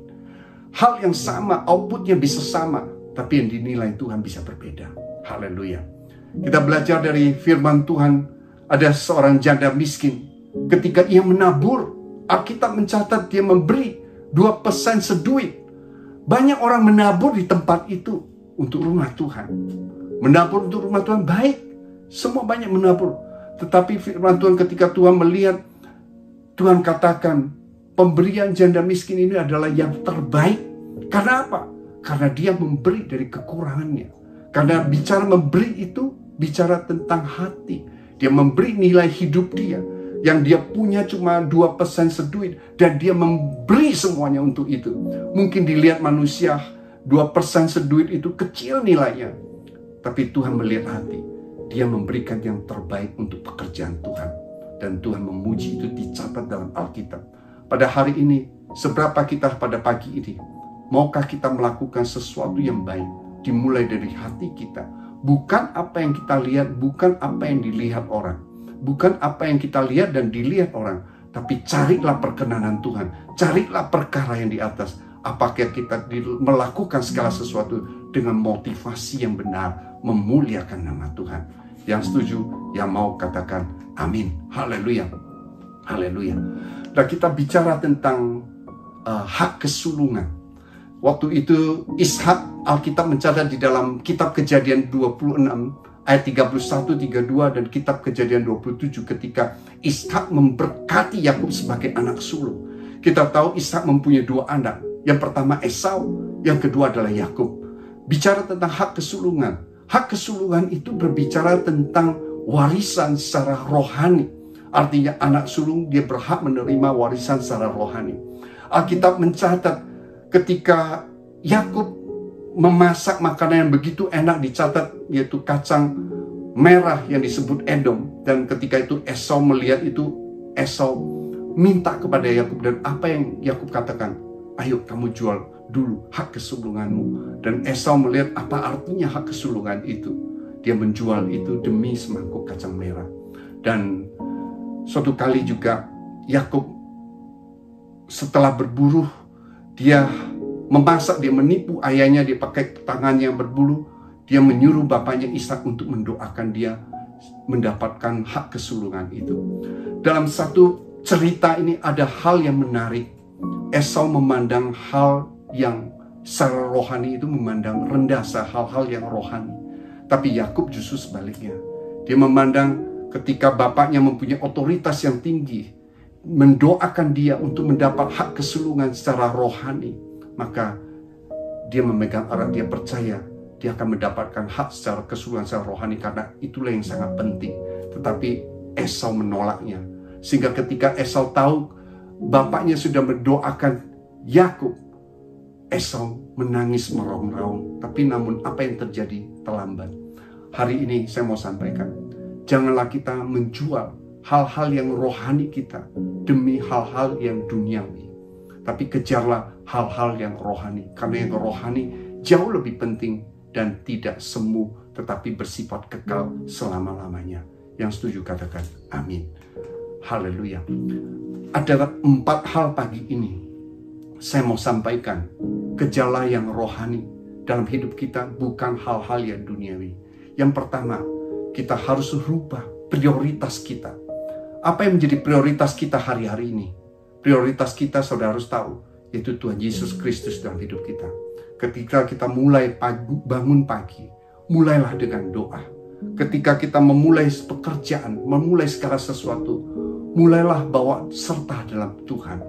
Hal yang sama, outputnya bisa sama, tapi yang dinilai Tuhan bisa berbeda. Haleluya. Kita belajar dari firman Tuhan, ada seorang janda miskin. Ketika ia menabur, Alkitab mencatat dia memberi 2% seduit. Banyak orang menabur di tempat itu untuk rumah Tuhan. Menabur untuk rumah Tuhan baik. Semua banyak menabur. Tetapi firman Tuhan ketika Tuhan melihat, Tuhan katakan, pemberian janda miskin ini adalah yang terbaik. Karena apa? Karena dia memberi dari kekurangannya. Karena bicara memberi itu bicara tentang hati. Dia memberi nilai hidup dia. Yang dia punya cuma 2% seduit. Dan dia memberi semuanya untuk itu. Mungkin dilihat manusia 2% seduit itu kecil nilainya. Tapi Tuhan melihat hati. Dia memberikan yang terbaik untuk pekerjaan Tuhan. Dan Tuhan memuji itu dicatat dalam Alkitab. Pada hari ini, seberapa kita pada pagi ini, maukah kita melakukan sesuatu yang baik? Dimulai dari hati kita. Bukan apa yang kita lihat, bukan apa yang dilihat orang. Bukan apa yang kita lihat dan dilihat orang. Tapi carilah perkenanan Tuhan. Carilah perkara yang di atas. Apakah kita melakukan segala sesuatu dengan motivasi yang benar, memuliakan nama Tuhan. Yang setuju, yang mau katakan amin. Haleluya. Haleluya. Dan kita bicara tentang hak kesulungan. Waktu itu Ishak, Alkitab mencatat di dalam kitab Kejadian 26 ayat 31, 32 dan kitab Kejadian 27 ketika Ishak memberkati Yakub sebagai anak sulung. Kita tahu Ishak mempunyai 2 anak. Yang pertama Esau, yang kedua adalah Yakub. Bicara tentang hak kesulungan. Hak kesulungan itu berbicara tentang warisan secara rohani. Artinya anak sulung dia berhak menerima warisan secara rohani. Alkitab mencatat ketika Yakub memasak makanan yang begitu enak, dicatat yaitu kacang merah yang disebut Edom. Dan ketika itu Esau melihat itu, Esau minta kepada Yakub, dan apa yang Yakub katakan? Ayo kamu jual dulu hak kesulunganmu. Dan Esau melihat apa artinya hak kesulungan itu. Dia menjual itu demi semangkuk kacang merah. Dan suatu kali juga Yakub setelah berburu, dia memasak, dia menipu ayahnya, dia pakai tangannya yang berbulu. Dia menyuruh bapaknya Ishak untuk mendoakan dia mendapatkan hak kesulungan itu. Dalam satu cerita ini ada hal yang menarik. Esau memandang hal yang secara rohani itu memandang rendah hal-hal yang rohani. Tapi Yakub justru sebaliknya. Dia memandang ketika bapaknya mempunyai otoritas yang tinggi, mendoakan dia untuk mendapat hak kesulungan secara rohani, maka dia memegang erat, dia percaya dia akan mendapatkan hak secara kesulungan secara rohani karena itulah yang sangat penting. Tetapi Esau menolaknya. Sehingga ketika Esau tahu bapaknya sudah mendoakan Yakub, Esau menangis meraung-raung. Tapi namun apa yang terjadi terlambat. Hari ini saya mau sampaikan, janganlah kita menjual hal-hal yang rohani kita demi hal-hal yang duniawi. Tapi kejarlah hal-hal yang rohani. Karena yang rohani jauh lebih penting dan tidak semu, tetapi bersifat kekal selama-lamanya. Yang setuju katakan amin. Haleluya. Ada 4 hal pagi ini saya mau sampaikan. Gejala yang rohani dalam hidup kita bukan hal-hal yang duniawi. Yang pertama, kita harus rubah prioritas kita. Apa yang menjadi prioritas kita hari-hari ini? Prioritas kita saudara harus tahu, yaitu Tuhan Yesus Kristus dalam hidup kita. Ketika kita mulai bangun pagi, mulailah dengan doa. Ketika kita memulai pekerjaan, memulai segala sesuatu, mulailah bawa serta dalam Tuhan.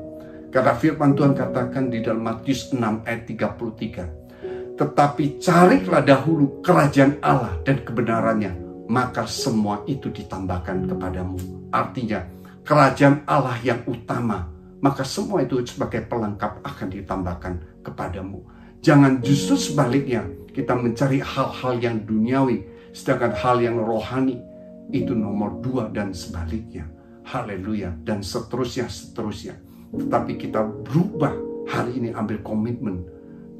Karena firman Tuhan katakan di dalam Matius 6 ayat 33. Tetapi carilah dahulu kerajaan Allah dan kebenarannya, maka semua itu ditambahkan kepadamu. Artinya, kerajaan Allah yang utama, maka semua itu sebagai pelengkap akan ditambahkan kepadamu. Jangan justru sebaliknya kita mencari hal-hal yang duniawi, sedangkan hal yang rohani itu nomor 2 dan sebaliknya. Haleluya. Dan seterusnya. Tetapi kita berubah hari ini, ambil komitmen.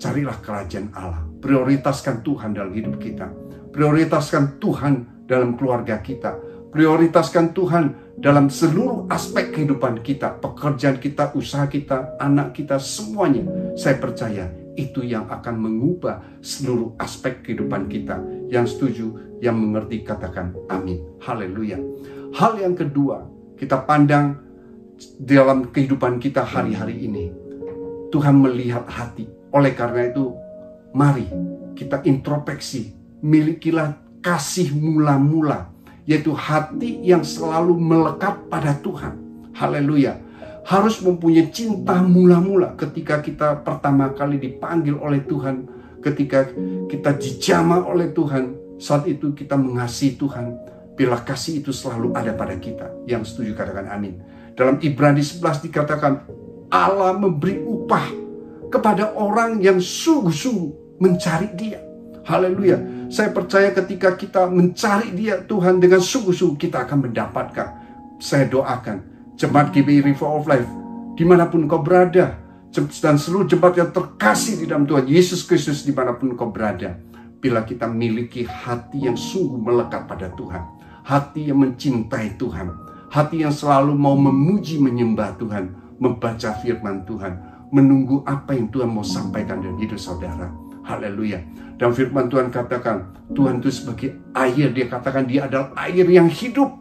Carilah kerajaan Allah. Prioritaskan Tuhan dalam hidup kita. Prioritaskan Tuhan dalam keluarga kita. Prioritaskan Tuhan dalam seluruh aspek kehidupan kita. Pekerjaan kita, usaha kita, anak kita, semuanya. Saya percaya itu yang akan mengubah seluruh aspek kehidupan kita. Yang setuju, yang mengerti, katakan amin. Haleluya. Hal yang kedua, kita pandang dalam kehidupan kita hari-hari ini. Tuhan melihat hati. Oleh karena itu, mari kita introspeksi. Milikilah kasih mula-mula, yaitu hati yang selalu melekat pada Tuhan. Haleluya. Harus mempunyai cinta mula-mula ketika kita pertama kali dipanggil oleh Tuhan, ketika kita dijamah oleh Tuhan, saat itu kita mengasihi Tuhan. Bila kasih itu selalu ada pada kita. Yang setuju katakan amin. Dalam Ibrani 11 dikatakan, Allah memberi upah kepada orang yang sungguh-sungguh mencari Dia. Haleluya. Saya percaya ketika kita mencari Dia, Tuhan, dengan sungguh-sungguh, kita akan mendapatkan. Saya doakan Jemaat GBI River of Life, dimanapun kau berada, dan seluruh jemaat yang terkasih di dalam Tuhan Yesus Kristus dimanapun kau berada, bila kita miliki hati yang sungguh melekat pada Tuhan, hati yang mencintai Tuhan, hati yang selalu mau memuji menyembah Tuhan, membaca firman Tuhan, menunggu apa yang Tuhan mau sampaikan dalam hidup saudara. Haleluya. Dan firman Tuhan katakan, Tuhan itu sebagai air. Dia katakan Dia adalah air yang hidup.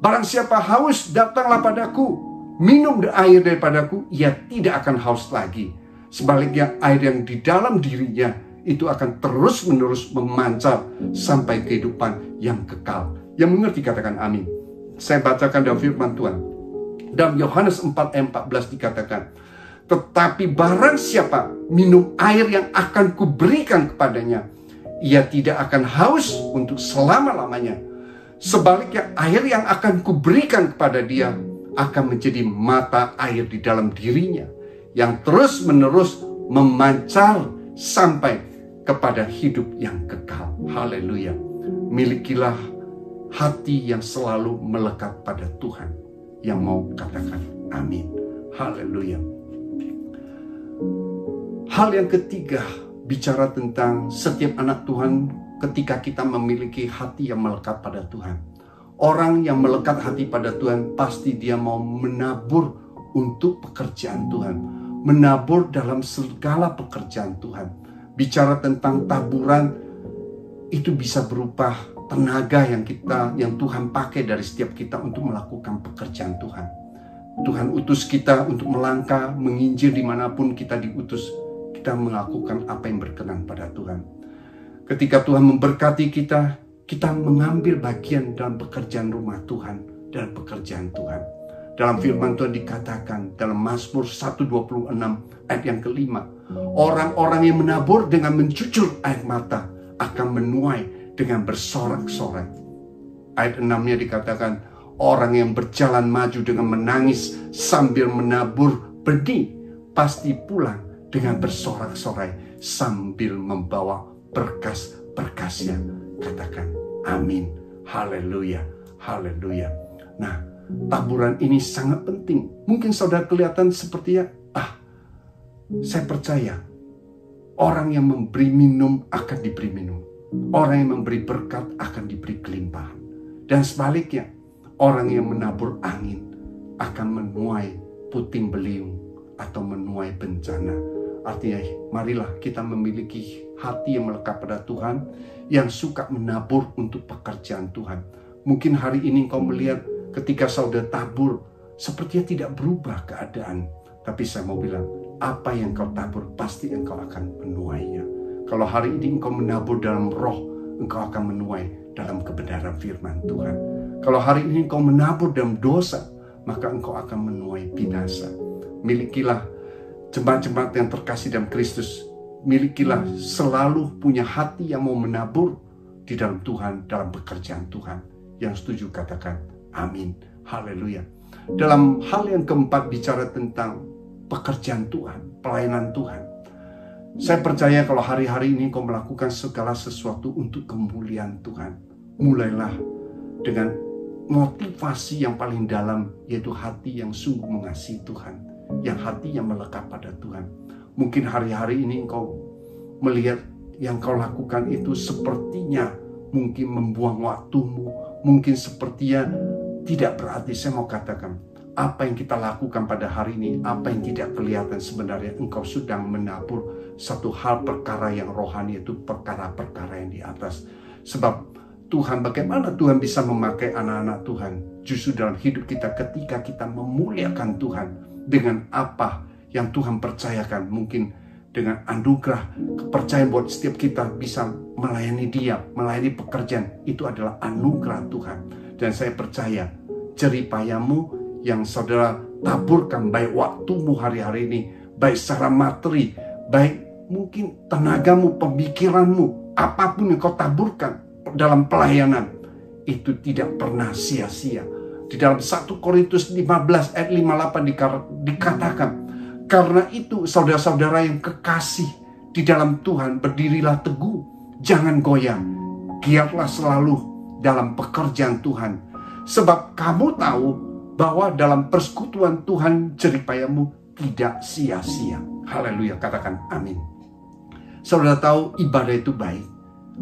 Barang siapa haus, datanglah padaku, minum air daripadaku, ia tidak akan haus lagi. Sebaliknya, air yang di dalam dirinya itu akan terus-menerus memancar sampai kehidupan yang kekal. Yang mengerti katakan amin. Saya bacakan dalam firman Tuhan. Dalam Yohanes 4 ayat 14 dikatakan, tetapi barang siapa minum air yang akan kuberikan kepadanya, ia tidak akan haus untuk selama-lamanya. Sebaliknya, air yang akan kuberikan kepada dia akan menjadi mata air di dalam dirinya, yang terus-menerus memancar sampai kepada hidup yang kekal. Haleluya. Milikilah hati yang selalu melekat pada Tuhan. Yang mau katakan amin. Haleluya. Hal yang ketiga, bicara tentang setiap anak Tuhan ketika kita memiliki hati yang melekat pada Tuhan. Orang yang melekat hati pada Tuhan, pasti dia mau menabur untuk pekerjaan Tuhan. Menabur dalam segala pekerjaan Tuhan. Bicara tentang taburan, itu bisa berupa tenaga yang Tuhan pakai dari setiap kita untuk melakukan pekerjaan Tuhan. Tuhan utus kita untuk melangkah, menginjil dimanapun kita diutus. Kita melakukan apa yang berkenan pada Tuhan. Ketika Tuhan memberkati kita, kita mengambil bagian dalam pekerjaan rumah Tuhan, dalam pekerjaan Tuhan. Dalam firman Tuhan dikatakan dalam Mazmur 126 ayat yang kelima, orang-orang yang menabur dengan mencucur air mata akan menuai dengan bersorak-sorai. Ayat 6-nya dikatakan, orang yang berjalan maju dengan menangis sambil menabur benih pasti pulang dengan bersorak-sorai sambil membawa berkas-berkasnya. Katakan amin. Haleluya. Haleluya. Nah, taburan ini sangat penting. Mungkin saudara kelihatan sepertinya, saya percaya orang yang memberi minum akan diberi minum. Orang yang memberi berkat akan diberi kelimpahan. Dan sebaliknya, orang yang menabur angin akan menuai puting beliung atau menuai bencana. Artinya, marilah kita memiliki hati yang melekat pada Tuhan, yang suka menabur untuk pekerjaan Tuhan. Mungkin hari ini engkau melihat ketika saudara tabur, sepertinya tidak berubah keadaan. Tapi saya mau bilang, apa yang kau tabur, pasti engkau akan menuainya. Kalau hari ini engkau menabur dalam roh, engkau akan menuai dalam kebenaran firman Tuhan. Kalau hari ini engkau menabur dalam dosa, maka engkau akan menuai binasa. Milikilah jemaat-jemaat yang terkasih dalam Kristus. Milikilah selalu punya hati yang mau menabur di dalam Tuhan, dalam pekerjaan Tuhan. Yang setuju katakan amin. Haleluya. Dalam hal yang keempat, bicara tentang pekerjaan Tuhan, pelayanan Tuhan. Saya percaya kalau hari-hari ini kau melakukan segala sesuatu untuk kemuliaan Tuhan. Mulailah dengan motivasi yang paling dalam, yaitu hati yang sungguh mengasihi Tuhan, yang hati yang melekat pada Tuhan. Mungkin hari-hari ini engkau melihat yang kau lakukan itu sepertinya mungkin membuang waktumu, mungkin sepertinya tidak berarti. Saya mau katakan, apa yang kita lakukan pada hari ini, apa yang tidak kelihatan, sebenarnya engkau sedang menabur satu hal perkara yang rohani, itu perkara-perkara yang di atas. Sebab Tuhan, bagaimana Tuhan bisa memakai anak-anak Tuhan justru dalam hidup kita ketika kita memuliakan Tuhan dengan apa yang Tuhan percayakan, mungkin dengan anugerah, kepercayaan buat setiap kita bisa melayani Dia, melayani pekerjaan, itu adalah anugerah Tuhan. Dan saya percaya jeripayamu yang saudara taburkan, baik waktumu hari-hari ini, baik secara materi, baik mungkin tenagamu, pemikiranmu, apapun yang kau taburkan dalam pelayanan, itu tidak pernah sia-sia. Di dalam 1 Korintus 15 ayat 58 dikatakan, karena itu saudara-saudara yang kekasih di dalam Tuhan, berdirilah teguh, jangan goyang, giatlah selalu dalam pekerjaan Tuhan. Sebab kamu tahu bahwa dalam persekutuan Tuhan jeripayamu tidak sia-sia. Haleluya, katakan amin. Saudara tahu ibadah itu baik.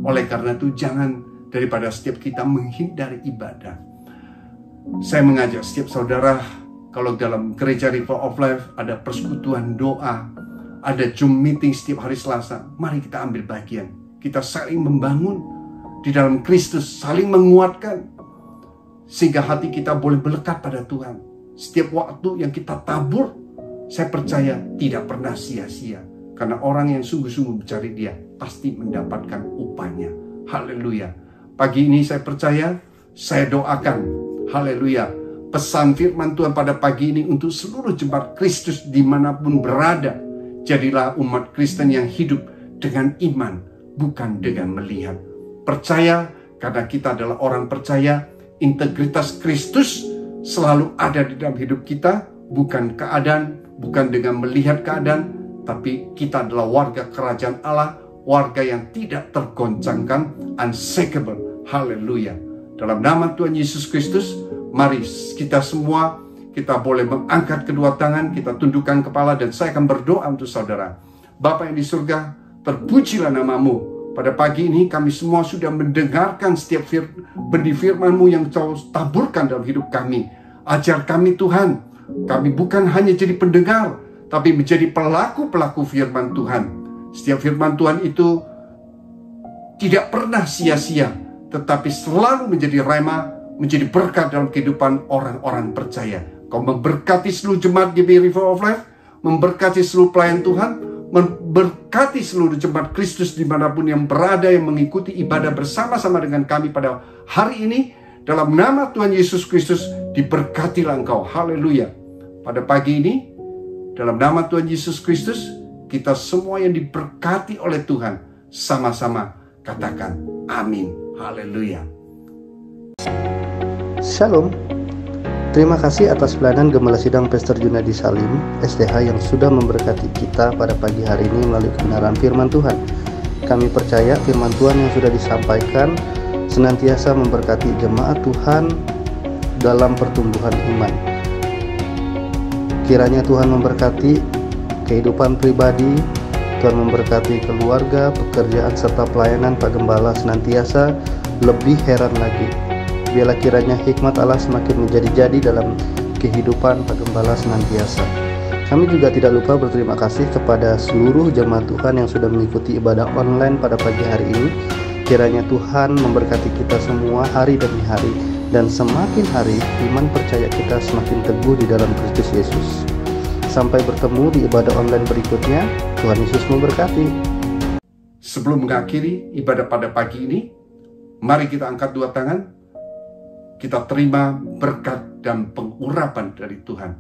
Oleh karena itu jangan daripada setiap kita menghindari ibadah. Saya mengajak setiap saudara, kalau dalam gereja River of Life ada persekutuan doa, ada Zoom meeting setiap hari Selasa, mari kita ambil bagian. Kita saling membangun di dalam Kristus, saling menguatkan, sehingga hati kita boleh melekat pada Tuhan. Setiap waktu yang kita tabur, saya percaya tidak pernah sia-sia. Karena orang yang sungguh-sungguh mencari Dia pasti mendapatkan upahnya. Haleluya. Pagi ini saya percaya, saya doakan, haleluya, pesan firman Tuhan pada pagi ini untuk seluruh jemaat Kristus dimanapun berada. Jadilah umat Kristen yang hidup dengan iman, bukan dengan melihat. Percaya karena kita adalah orang percaya, integritas Kristus selalu ada di dalam hidup kita, bukan keadaan, bukan dengan melihat keadaan, tapi kita adalah warga kerajaan Allah, warga yang tidak tergoncangkan, unshakable. Haleluya. Dalam nama Tuhan Yesus Kristus, mari kita semua, kita boleh mengangkat kedua tangan, kita tundukkan kepala, dan saya akan berdoa untuk saudara. Bapa yang di surga, terpujilah namamu. Pada pagi ini kami semua sudah mendengarkan setiap benih firman-Mu yang Kau taburkan dalam hidup kami. Ajar kami Tuhan, kami bukan hanya jadi pendengar, tapi menjadi pelaku-pelaku firman Tuhan. Setiap firman Tuhan itu tidak pernah sia-sia, tetapi selalu menjadi rema, menjadi berkat dalam kehidupan orang-orang percaya. Kau memberkati seluruh jemaat GBI River of Life, memberkati seluruh pelayan Tuhan, memberkati seluruh jemaat Kristus dimanapun yang berada, yang mengikuti ibadah bersama-sama dengan kami pada hari ini. Dalam nama Tuhan Yesus Kristus, diberkatilah engkau. Haleluya. Pada pagi ini, dalam nama Tuhan Yesus Kristus, kita semua yang diberkati oleh Tuhan, sama-sama katakan amin. Haleluya. Shalom. Terima kasih atas pelayanan Gembala Sidang Pastor Junadi Salim, SDH, yang sudah memberkati kita pada pagi hari ini melalui kebenaran firman Tuhan. Kami percaya firman Tuhan yang sudah disampaikan senantiasa memberkati jemaat Tuhan dalam pertumbuhan iman. Kiranya Tuhan memberkati kehidupan pribadi, Tuhan memberkati keluarga, pekerjaan, serta pelayanan Pak Gembala senantiasa lebih heran lagi. Biarlah kiranya hikmat Allah semakin menjadi-jadi dalam kehidupan Pak Gembala senantiasa. Kami juga tidak lupa berterima kasih kepada seluruh jemaat Tuhan yang sudah mengikuti ibadah online pada pagi hari ini. Kiranya Tuhan memberkati kita semua hari demi hari, dan semakin hari iman percaya kita semakin teguh di dalam Kristus Yesus. Sampai bertemu di ibadah online berikutnya. Tuhan Yesus memberkati. Sebelum mengakhiri ibadah pada pagi ini, mari kita angkat dua tangan. Kita terima berkat dan pengurapan dari Tuhan.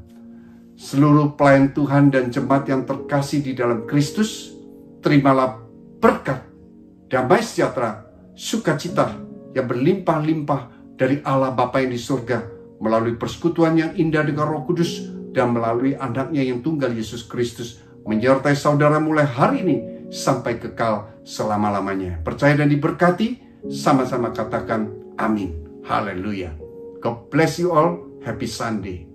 Seluruh pelayan Tuhan dan jemaat yang terkasih di dalam Kristus, terimalah berkat, damai sejahtera, sukacita yang berlimpah-limpah dari Allah Bapa yang di surga, melalui persekutuan yang indah dengan Roh Kudus, dan melalui anaknya yang tunggal Yesus Kristus, menyertai saudara mulai hari ini sampai kekal selama-lamanya. Percaya dan diberkati, sama-sama katakan amin. Haleluya. God bless you all. Happy Sunday.